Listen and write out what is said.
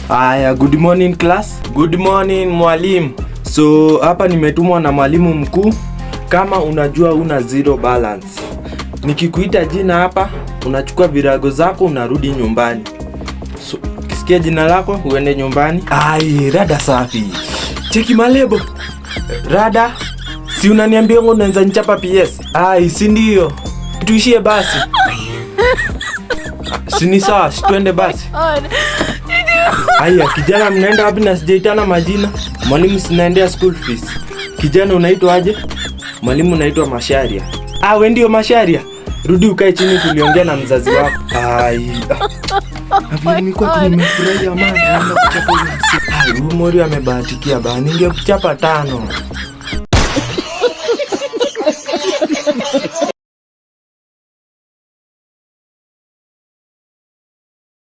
Aya, good morning class. Good morning mwalimu. So hapa nimetumwa na mwalimu mkuu. Kama unajua una zero balance, nikikuita jina hapa unachukua virago zako unarudi nyumbani. So kisikia jina lako uende nyumbani. Ai, rada safi. Cheki malebo. Rada, si unaniambia ngo unaanza nichapa PS? Ai, si ndio. Tuishie basi. Sini sawa, twende basi. Aya, kijana mnaenda wapi na sijaitana majina? Mwalimu sinaendea school fees. Kijana unaitwa aje? Mwalimu naitwa Masharia. Wewe ndio Masharia? Rudi ukae chini tuliongea na mzazi wako. Ai. Mimi kwa nimefurahia mama, naenda kuchapa hiyo. Huyu Mori amebahatikia bana. Ningekuchapa 5.